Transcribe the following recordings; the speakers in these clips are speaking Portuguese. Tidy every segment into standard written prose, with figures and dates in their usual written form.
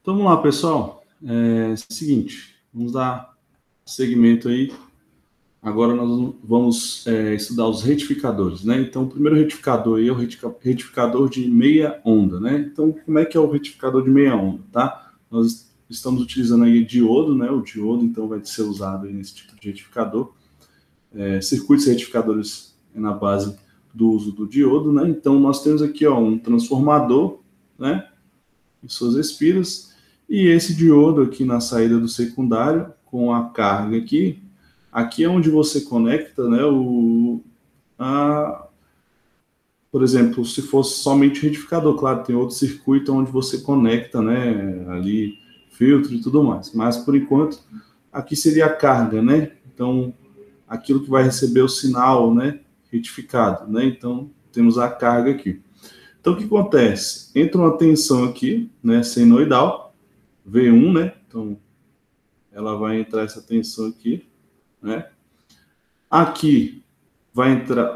Então vamos lá, pessoal. Seguinte, vamos dar segmento aí. Agora nós vamos estudar os retificadores, né? Então, o primeiro retificador aí é o retificador de meia onda, né? Então, como é que é o retificador de meia onda, tá? Nós estamos utilizando aí diodo, né? O diodo, então, vai ser usado aí nesse tipo de retificador. Circuitos retificadores é na base do uso do diodo, né? Então, nós temos aqui, ó, um transformador, né? E suas espiras, e esse diodo aqui na saída do secundário, com a carga aqui. Aqui é onde você conecta, né, por exemplo, se fosse somente retificador, claro, tem outro circuito onde você conecta, né, ali filtro e tudo mais. Mas por enquanto, aqui seria a carga, né? Então, aquilo que vai receber o sinal, né, retificado, né? Então, temos a carga aqui. Então, o que acontece? Entra uma tensão aqui, né, senoidal, V1, né? Então, ela vai entrar essa tensão aqui, né? Aqui vai entrar,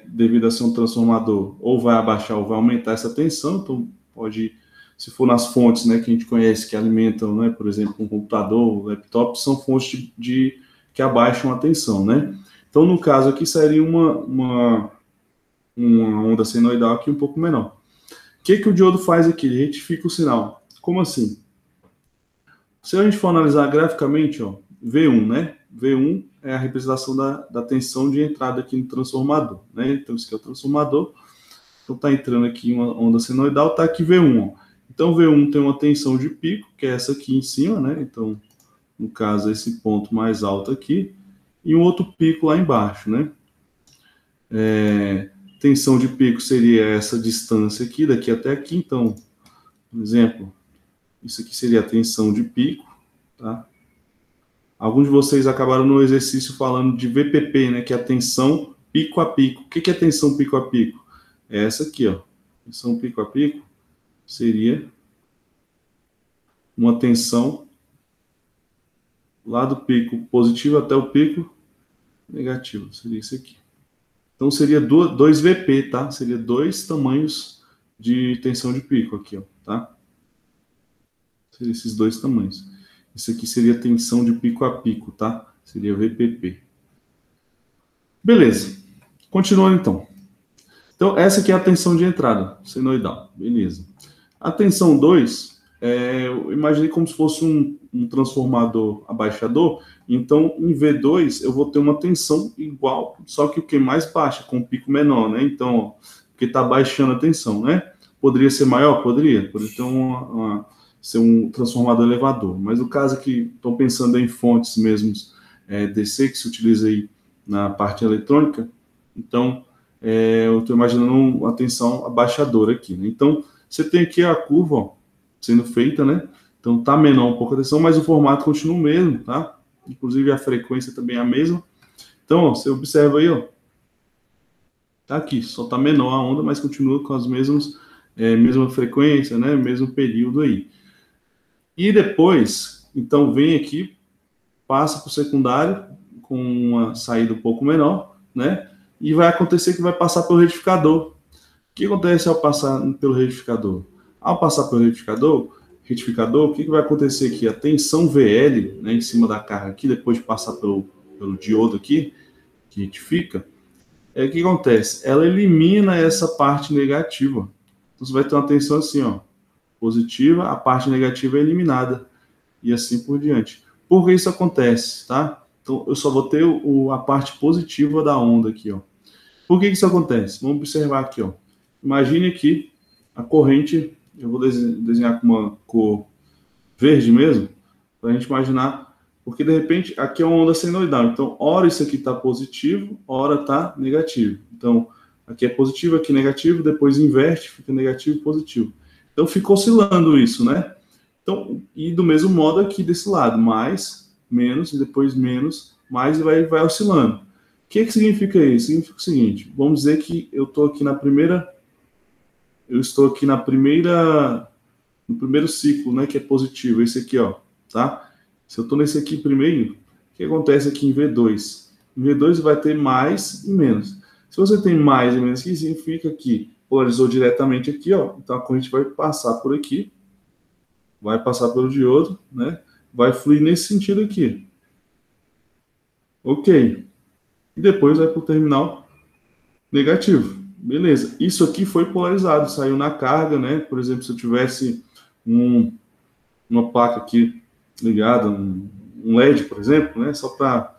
devido a ser um transformador, ou vai abaixar ou vai aumentar essa tensão. Então, pode, se for nas fontes, né, que a gente conhece, que alimentam, né, por exemplo, um computador, um laptop, são fontes que abaixam a tensão, né? Então, no caso aqui, seria uma onda senoidal aqui um pouco menor. O que o diodo faz aqui? Ele retifica o sinal. Como assim? Se a gente for analisar graficamente, ó, V1, né? V1 é a representação da tensão de entrada aqui no transformador, né? Então, isso aqui é o transformador. Então, está entrando aqui uma onda senoidal, está aqui V1. Ó. Então, V1 tem uma tensão de pico, que é essa aqui em cima, né? Então, no caso, esse ponto mais alto aqui, e um outro pico lá embaixo, né? Tensão de pico seria essa distância aqui, daqui até aqui. Então, por exemplo, isso aqui seria a tensão de pico, tá? Alguns de vocês acabaram no exercício falando de VPP, né, que é a tensão pico a pico. O que é tensão pico a pico? É essa aqui, ó. Tensão pico a pico seria uma tensão lá do pico positivo até o pico negativo. Seria isso aqui. Então seria 2 VP, tá? Seria dois tamanhos de tensão de pico aqui, ó, tá? Seria esses dois tamanhos. Isso aqui seria tensão de pico a pico, tá? Seria VPP. Beleza. Continuando então. Então, essa aqui é a tensão de entrada, senoidal. Beleza. A tensão 2, eu imaginei como se fosse um transformador abaixador. Então, em V2, eu vou ter uma tensão igual, só que o que mais baixa, com um pico menor, né? Então, ó, porque está baixando a tensão, né? Poderia ser maior? Poderia ter ser um transformador elevador. Mas no caso aqui, estou pensando em fontes mesmo, DC, que se utiliza aí na parte eletrônica. Então, eu estou imaginando uma tensão abaixadora aqui, né? Então, você tem aqui a curva, ó, sendo feita, né? Então, tá menor um pouco a tensão, mas o formato continua o mesmo, tá? Inclusive, a frequência também é a mesma. Então, ó, você observa aí, ó. Tá aqui, só tá menor a onda, mas continua com as mesma frequência, né? Mesmo período aí. E depois, então, vem aqui, passa para o secundário, com uma saída um pouco menor, né? E vai acontecer que vai passar pelo retificador. O que acontece ao passar pelo retificador? Ao passar pelo retificador, o que vai acontecer aqui? A tensão VL, né, em cima da carga aqui, depois de passar pelo diodo aqui, que retifica, o que acontece? Ela elimina essa parte negativa. Então, você vai ter uma tensão assim, ó, positiva, a parte negativa é eliminada, e assim por diante. Por que isso acontece, tá? Então, eu só vou ter a parte positiva da onda aqui, ó. Por que isso acontece? Vamos observar aqui, ó. Imagine aqui a corrente, eu vou desenhar com uma cor verde mesmo, para a gente imaginar, porque de repente aqui é uma onda senoidal, então ora isso aqui está positivo, ora está negativo. Então aqui é positivo, aqui é negativo, depois inverte, fica negativo e positivo. Então fica oscilando isso, né? Então, e do mesmo modo aqui desse lado, mais, menos, e depois menos, mais, e vai oscilando. O que significa isso? Significa o seguinte, vamos dizer que eu estou aqui no primeiro ciclo, né, que é positivo, esse aqui, ó, tá? Se eu estou nesse aqui primeiro, o que acontece aqui em V2? Em V2 vai ter mais e menos. Se você tem mais e menos aqui, significa que polarizou diretamente aqui, ó, então a corrente vai passar por aqui, vai passar pelo diodo, né? Vai fluir nesse sentido aqui. Ok. E depois vai para o terminal negativo. Beleza. Isso aqui foi polarizado, saiu na carga, né? Por exemplo, se eu tivesse uma placa aqui ligada, um LED, por exemplo, né? Só para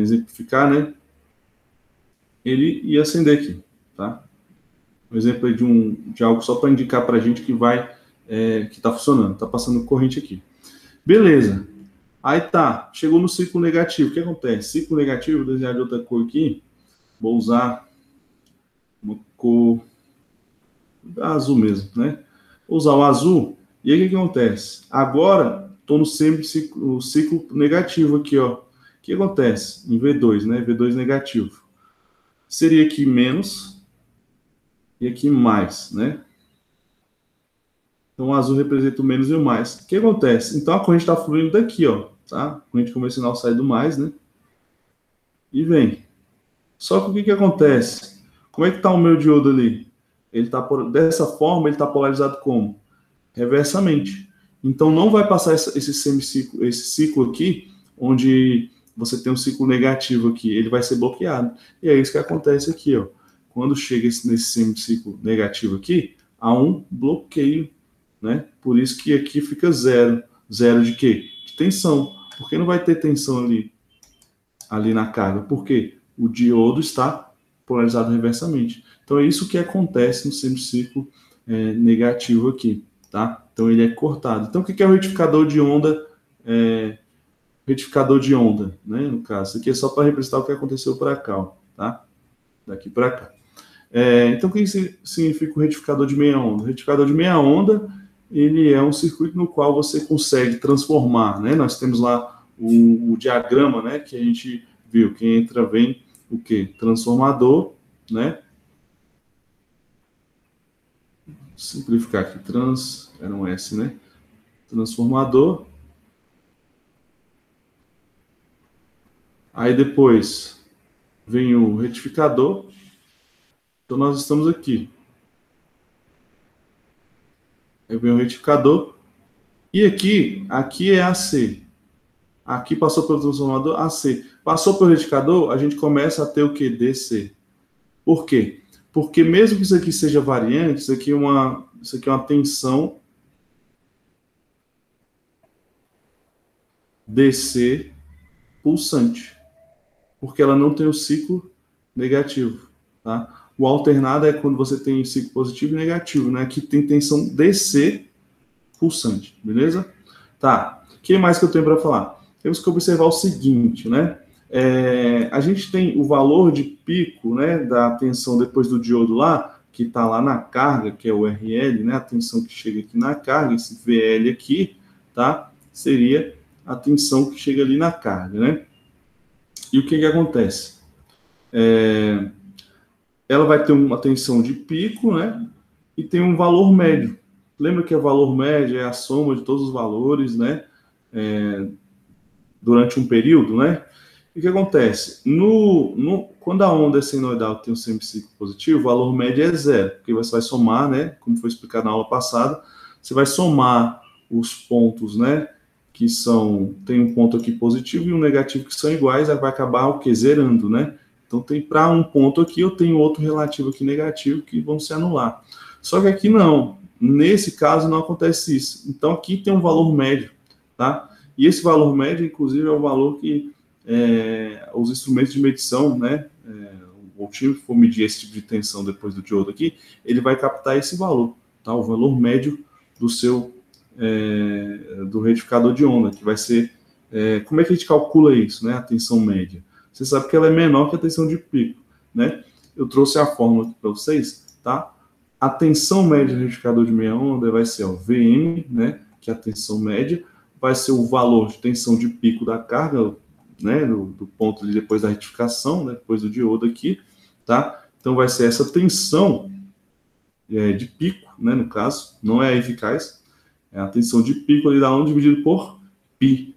exemplificar, né? Ele ia acender aqui, tá? Um exemplo aí de algo só para indicar para a gente que que está funcionando, está passando corrente aqui. Beleza. Aí tá, chegou no ciclo negativo. O que acontece? Ciclo negativo, vou desenhar de outra cor aqui. Vou usar uma cor azul mesmo, né? Vou usar o azul. E aí o que acontece? Agora estou no ciclo negativo aqui, ó. O que acontece? Em V2, né? V2 negativo. Seria aqui menos e aqui mais, né? Então o azul representa o menos e o mais. O que acontece? Então a corrente está fluindo daqui, ó. Tá? A corrente convencional sai do mais, né? E vem. Só que o que acontece? Como é que está o meu diodo ali? Ele tá dessa forma, ele está polarizado como? Reversamente. Então não vai passar esse semiciclo, esse ciclo aqui, onde você tem um ciclo negativo aqui, ele vai ser bloqueado. E é isso que acontece aqui, ó. Quando chega nesse semiciclo negativo aqui, há um bloqueio, né? Por isso que aqui fica zero. Zero de quê? De tensão. Porque não vai ter tensão ali na carga. Por quê? O diodo está polarizado reversamente. Então é isso que acontece no semiciclo negativo aqui, tá? Então ele é cortado. Então o que é o retificador de onda? Retificador de onda, né? No caso, isso aqui é só para representar o que aconteceu para cá, ó, tá? Daqui para cá. Então o que significa o retificador de meia onda? O retificador de meia onda, ele é um circuito no qual você consegue transformar, né? Nós temos lá o diagrama, né? Que a gente viu, que entra, vem o quê? Transformador, né? Simplificar aqui, era um S, né? Transformador. Aí depois vem o retificador. Então nós estamos aqui. Aí vem o retificador. E aqui é AC. Aqui passou pelo transformador AC. Passou pelo retificador, a gente começa a ter o que? DC. Por quê? Porque mesmo que isso aqui seja variante, isso aqui é uma tensão DC pulsante. Porque ela não tem o ciclo negativo, tá? O alternado é quando você tem ciclo positivo e negativo, né? Aqui tem tensão DC pulsante, beleza? Tá. O que mais que eu tenho para falar? Temos que observar o seguinte, né? A gente tem o valor de pico, né, da tensão depois do diodo lá, que está lá na carga, que é o RL, né? A tensão que chega aqui na carga, esse VL aqui, tá? Seria a tensão que chega ali na carga, né? E o que acontece? Ela vai ter uma tensão de pico, né? E tem um valor médio. Lembra que o valor médio é a soma de todos os valores, né? Durante um período, né? E o que acontece? Quando a onda é senoidal tem um semiciclo positivo, o valor médio é zero, porque você vai somar, né? Como foi explicado na aula passada, você vai somar os pontos, né? Que tem um ponto aqui positivo e um negativo que são iguais, aí vai acabar o quê? Zerando, né? Então, tem para um ponto aqui, eu tenho outro relativo aqui negativo que vão se anular. Só que aqui não. Nesse caso, não acontece isso. Então, aqui tem um valor médio, tá? E esse valor médio, inclusive, é o valor que os instrumentos de medição, né? O time que for medir esse tipo de tensão depois do diodo aqui, ele vai captar esse valor, tá? O valor médio do seu do retificador de onda, que vai ser... como é que a gente calcula isso, né? A tensão média. Você sabe que ela é menor que a tensão de pico, né? Eu trouxe a fórmula aqui para vocês, tá? A tensão média do retificador de meia onda vai ser o VM, né? Que é a tensão média, vai ser o valor de tensão de pico da carga, né? Do ponto ali depois da retificação, né? Depois do diodo aqui, tá? Então vai ser essa tensão de pico, né? No caso, não é a eficaz, é a tensão de pico ali da onda dividido por π.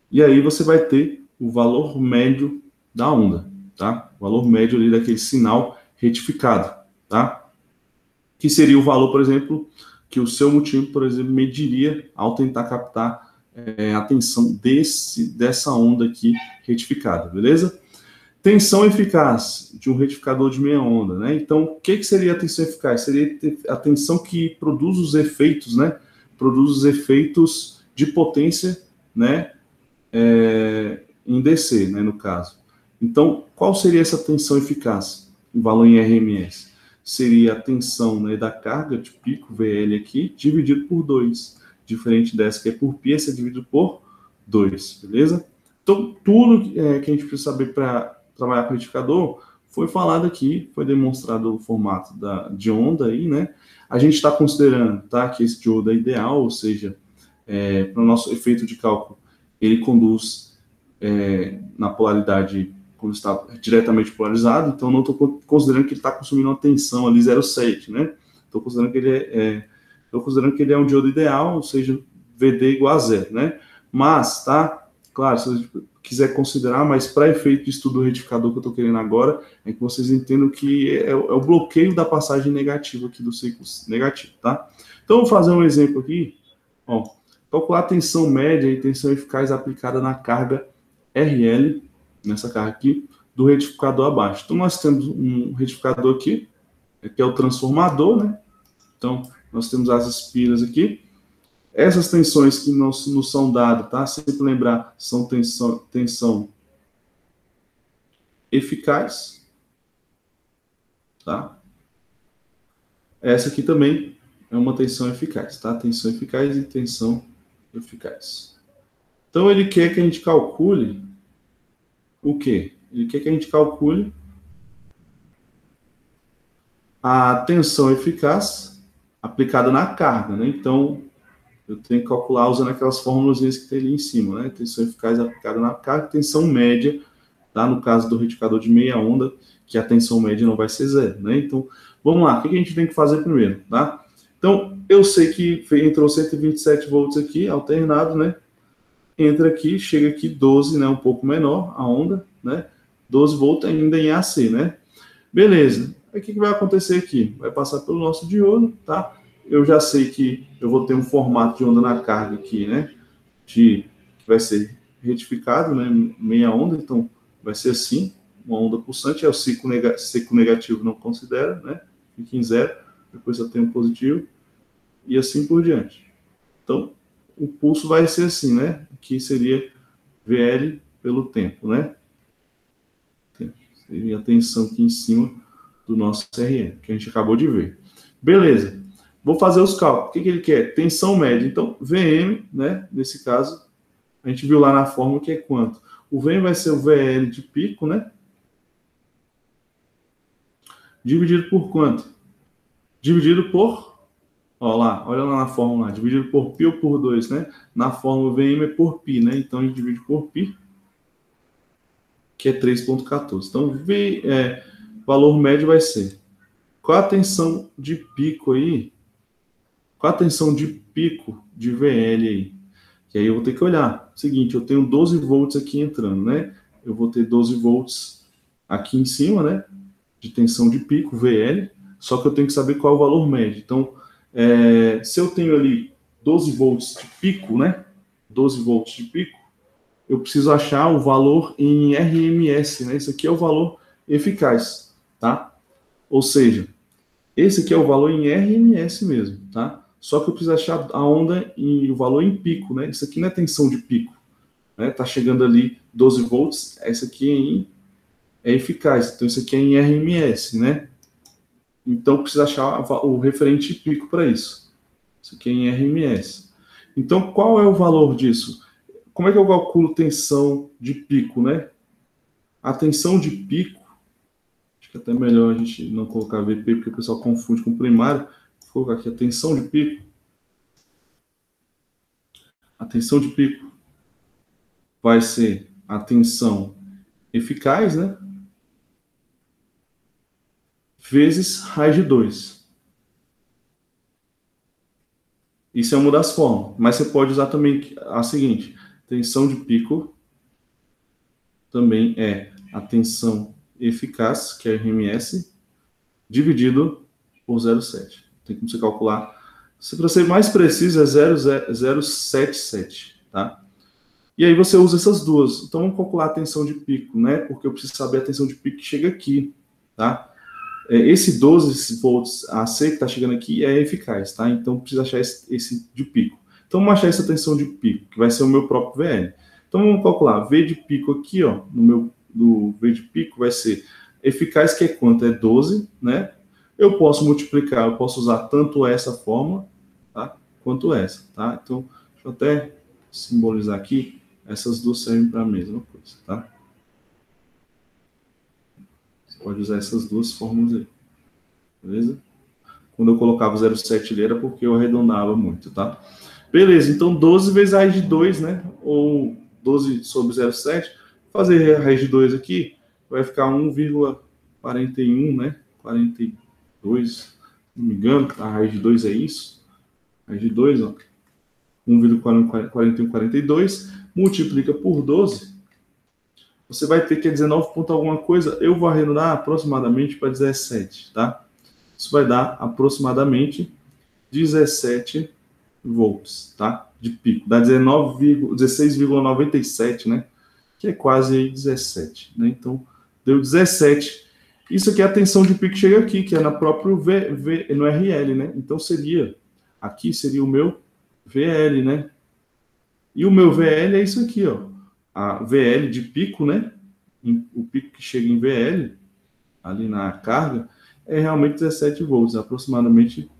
E aí você vai ter o valor médio da onda, tá? O valor médio ali daquele sinal retificado, tá? Que seria o valor, por exemplo, que o seu multímetro, por exemplo, mediria ao tentar captar a tensão dessa onda aqui retificada, beleza? Tensão eficaz de um retificador de meia onda, né? Então, o que seria a tensão eficaz? Seria a tensão que produz os efeitos, né? Produz os efeitos de potência, né? Em DC, né? No caso. Então, qual seria essa tensão eficaz? O valor em RMS. Seria a tensão, né, da carga de pico, VL aqui, dividido por 2. Diferente dessa que é por pi, essa é dividido por 2, beleza? Então, tudo que a gente precisa saber para trabalhar com o retificador foi falado aqui, foi demonstrado o formato de onda aí, né? A gente está considerando, tá, que esse diodo é ideal, ou seja, para o nosso efeito de cálculo, ele conduz na polaridade quando está diretamente polarizado, então não estou considerando que ele está consumindo uma tensão ali 0,7, né? Estou considerando que ele é um diodo ideal, ou seja, VD igual a zero, né? Mas, tá? Claro, se você quiser considerar, mas para efeito de estudo do retificador que eu estou querendo agora, é que vocês entendam que é o bloqueio da passagem negativa aqui do ciclo negativo, tá? Então, vou fazer um exemplo aqui. Ó, calcular a tensão média e tensão eficaz aplicada na carga RL, nessa carga aqui, do retificador abaixo. Então, nós temos um retificador aqui, que é o transformador, né? Então, nós temos as espiras aqui. Essas tensões que nos são dadas, tá? Sempre lembrar, são tensão eficaz, tá? Essa aqui também é uma tensão eficaz, tá? Tensão eficaz e tensão eficaz. Então, ele quer que a gente calcule o quê? Ele quer que a gente calcule a tensão eficaz aplicada na carga, né? Então, eu tenho que calcular usando aquelas fórmulas que tem ali em cima, né? Tensão eficaz aplicada na carga, tensão média, tá? No caso do retificador de meia onda, que a tensão média não vai ser zero, né? Então, vamos lá, o que a gente tem que fazer primeiro, tá? Então, eu sei que entrou 127 volts aqui, alternado, né? Entra aqui, chega aqui 12, né? Um pouco menor a onda, né? 12 volts ainda em AC, né? Beleza. Aí o que vai acontecer aqui? Vai passar pelo nosso diodo, tá? Eu já sei que eu vou ter um formato de onda na carga aqui, né? Que vai ser retificado, né? Meia onda, então vai ser assim, uma onda pulsante, é o ciclo negativo não considera, né? Fica em zero, depois eu tenho um positivo, e assim por diante. Então, o pulso vai ser assim, né? Que seria VL pelo tempo, né? Seria a tensão aqui em cima do nosso CRM, que a gente acabou de ver. Beleza. Vou fazer os cálculos. O que ele quer? Tensão média. Então, VM, né? Nesse caso, a gente viu lá na fórmula que é quanto? O VM vai ser o VL de pico, né? Dividido por quanto? Dividido por... Ó lá, olha lá na fórmula. Dividido por π ou por 2, né? Na fórmula, o VM é por π, né? Então, a gente divide por π, que é 3,14. Então, valor médio vai ser... Qual a tensão de pico aí? Qual a tensão de pico de VL aí? Que aí eu vou ter que olhar. Seguinte, eu tenho 12 volts aqui entrando, né? Eu vou ter 12 volts aqui em cima, né? De tensão de pico, VL. Só que eu tenho que saber qual é o valor médio. Então, se eu tenho ali 12 volts de pico, né? 12 volts de pico, eu preciso achar o valor em RMS, né? Isso aqui é o valor eficaz, tá? Ou seja, esse aqui é o valor em RMS mesmo, tá? Só que eu preciso achar a onda e o valor em pico, né? Isso aqui não é tensão de pico, né? Tá chegando ali 12 volts, essa aqui é eficaz. Então, isso aqui é em RMS, né? Então, precisa achar o referente pico para isso. Isso aqui é em RMS. Então, qual é o valor disso? Como é que eu calculo tensão de pico, né? A tensão de pico, acho que é até melhor a gente não colocar VP, porque o pessoal confunde com primário. Vou colocar aqui a tensão de pico. A tensão de pico vai ser a tensão eficaz, né? Vezes raiz de 2. Isso é uma das formas. Mas você pode usar também a seguinte. Tensão de pico também é a tensão eficaz, que é RMS, dividido por 0,7. Tem como você calcular Se para ser mais preciso, é 0,077, tá? E aí você usa essas duas. Então, vamos calcular a tensão de pico, né? Porque eu preciso saber a tensão de pico que chega aqui, tá? Esse 12 volts AC que está chegando aqui é eficaz, tá? Então, precisa achar esse de pico. Então, vamos achar essa tensão de pico, que vai ser o meu próprio VL. Então, vamos calcular. V de pico aqui, ó, do V de pico vai ser eficaz, que é quanto? É 12, né? Eu posso multiplicar, eu posso usar tanto essa forma, tá? Quanto essa, tá? Então, deixa eu até simbolizar aqui. Essas duas servem para a mesma coisa, tá? Você pode usar essas duas formas aí, beleza? Quando eu colocava 0,7 ali era porque eu arredondava muito, tá? Beleza, então 12 vezes a raiz de 2, né? Ou 12 sobre 0,7. Fazer a raiz de 2 aqui, vai ficar 1,41, né? 42, não me engano, a raiz de 2 é isso. A raiz de 2, ó. 1,4142, multiplica por 12, você vai ter que é 19 ponto alguma coisa, eu vou arredondar aproximadamente para 17, tá? Isso vai dar aproximadamente 17 volts, tá? De pico, dá 16,97, né? Que é quase aí 17, né? Então, deu 17. Isso aqui é a tensão de pico que chega aqui, que é na próprio no RL, né? Então, aqui seria o meu VL, né? E o meu VL é isso aqui, ó. A VL de pico, né? O pico que chega em VL, ali na carga, é realmente 17 volts, aproximadamente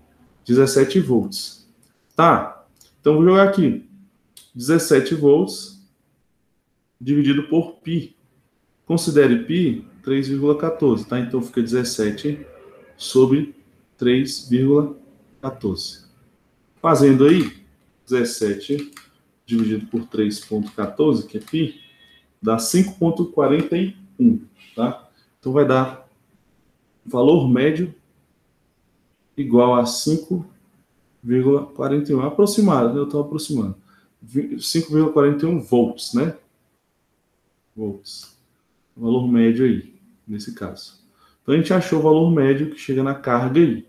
17 volts. Tá? Então, vou jogar aqui. 17 volts dividido por π. Considere π 3,14, tá? Então, fica 17 sobre 3,14. Fazendo aí, 17 dividido por 3,14, que é π, dá 5,41, tá? Então, vai dar valor médio igual a 5,41. Aproximado, né? Eu estou aproximando. 5,41 volts, né? Volts. Valor médio aí, nesse caso. Então, a gente achou o valor médio que chega na carga aí.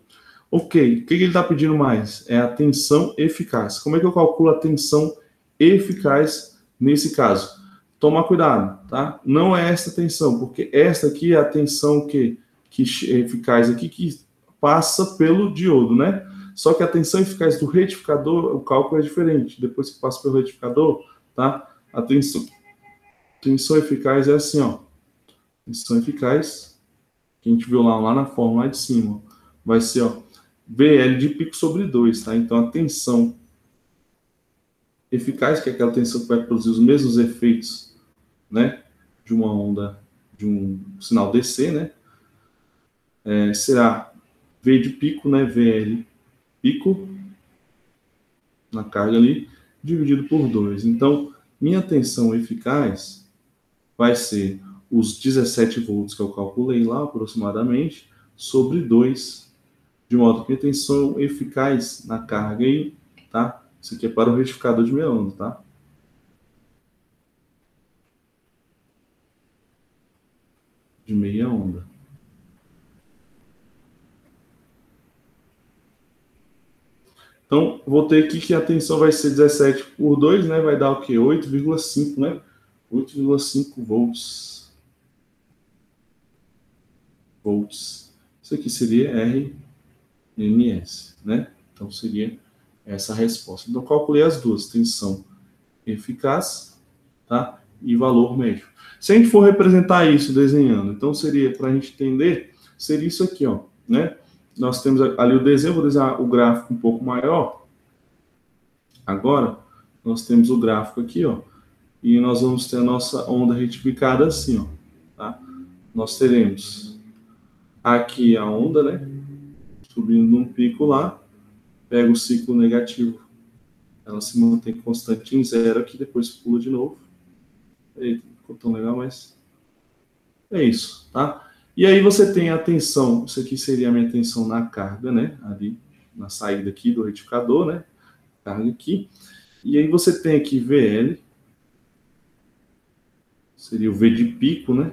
Ok, o que ele está pedindo mais? É a tensão eficaz. Como é que eu calculo a tensão eficaz nesse caso? Toma cuidado, tá? Não é esta tensão, porque esta aqui é a tensão que é eficaz aqui, que passa pelo diodo, né? Só que a tensão eficaz do retificador, o cálculo é diferente. Depois que passa pelo retificador, tá? A tensão eficaz é assim, ó. Tensão eficaz, que a gente viu lá na fórmula lá de cima, vai ser, ó, VL de pico sobre 2, tá? Então, a tensão eficaz, que é aquela tensão que vai produzir os mesmos efeitos, né, de uma onda, de um sinal DC, né, será V de pico, né, VL pico, na carga ali, dividido por 2. Então, minha tensão eficaz vai ser os 17 volts que eu calculei lá, aproximadamente, sobre 2, de modo que a tensão eficaz na carga aí, tá? Isso aqui é para o retificador de meia onda, tá? De meia onda. Então, vou ter aqui que a tensão vai ser 17 por 2, né? Vai dar o quê? 8,5, né? 8,5 volts. Isso aqui seria RMS, né? Então, seria essa a resposta. Então, calculei as duas, tensão eficaz, tá? E valor médio. Se a gente for representar isso desenhando, então seria, para a gente entender, seria isso aqui, ó, né? Nós temos ali o desenho, vou desenhar o gráfico um pouco maior. Agora, nós temos o gráfico aqui, ó, e nós vamos ter a nossa onda retificada assim, ó, tá? Nós teremos aqui a onda, né, subindo num pico lá, pega o ciclo negativo, ela se mantém constante em zero aqui, depois pula de novo. Eita, não ficou tão legal, mas é isso, tá? E aí você tem a tensão, isso aqui seria a minha tensão na carga, né, ali na saída aqui do retificador, né, carga aqui. E aí você tem aqui VL, seria o V de pico, né?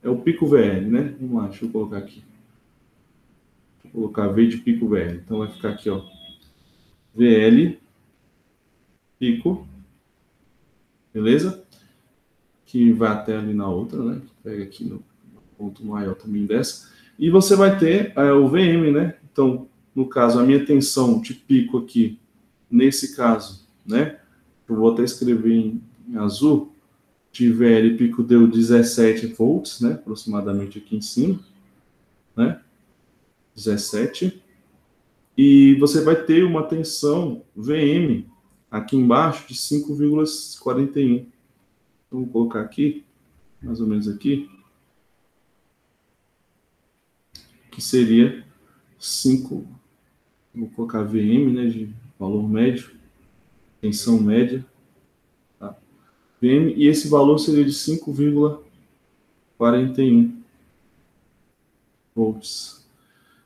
É o pico VL, né? Vamos lá, deixa eu colocar aqui. Vou colocar V de pico VL. Então vai ficar aqui, ó, VL pico, beleza? Que vai até ali na outra, né? Pega aqui no ponto maior também dessa. E você vai ter o VM, né? Então, no caso, a minha tensão de pico aqui, nesse caso, né? Eu vou até escrever em azul, de VL pico deu 17 volts, né? Aproximadamente aqui em cima, né? 17. E você vai ter uma tensão VM aqui embaixo de 5,41. Então, vou colocar aqui, mais ou menos aqui, que seria 5, vou colocar VM, né, de valor médio, tensão média, tá? VM, e esse valor seria de 5,41 volts.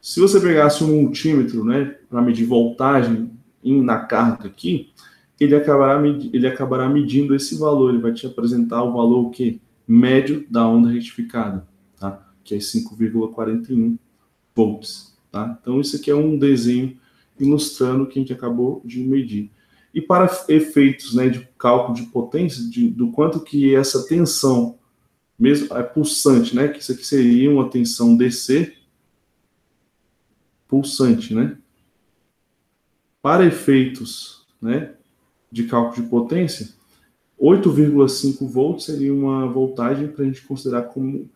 Se você pegasse um multímetro, né, para medir voltagem na carga aqui, ele acabará medindo esse valor, ele vai te apresentar o valor o quê? Médio da onda retificada, tá? Que é 5,41 volts, tá? Então isso aqui é um desenho ilustrando o que a gente acabou de medir. E para efeitos, né, de cálculo de potência, do quanto que essa tensão, mesmo é pulsante, né, que isso aqui seria uma tensão DC pulsante, né? Para efeitos, né, de cálculo de potência, 8,5 volts seria uma voltagem para a gente considerar como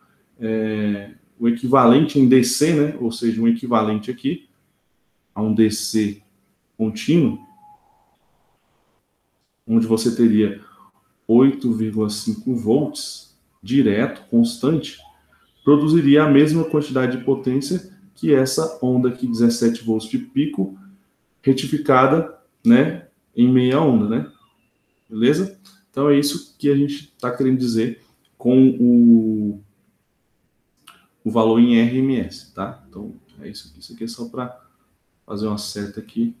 o equivalente em DC, né? Ou seja, um equivalente aqui a um DC contínuo, onde você teria 8,5 volts direto, constante, produziria a mesma quantidade de potência que essa onda aqui, 17 volts de pico, retificada, né, em meia onda, né? Beleza? Então é isso que a gente está querendo dizer com o valor em RMS, tá? Então é isso aqui. Isso aqui é só para fazer uma seta aqui.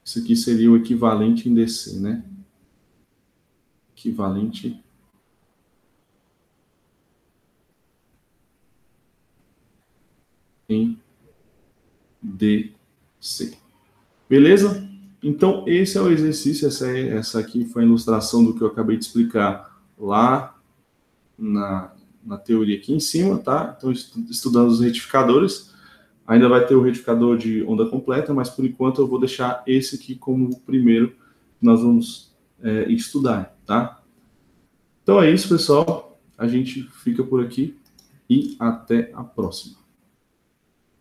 Isso aqui seria o equivalente em DC, né? Equivalente em DC. Beleza? Então, esse é o exercício, essa aqui foi a ilustração do que eu acabei de explicar lá na teoria aqui em cima, tá? Então, estudando os retificadores, ainda vai ter o retificador de onda completa, mas por enquanto eu vou deixar esse aqui como o primeiro que nós vamos estudar, tá? Então é isso, pessoal. A gente fica por aqui e até a próxima.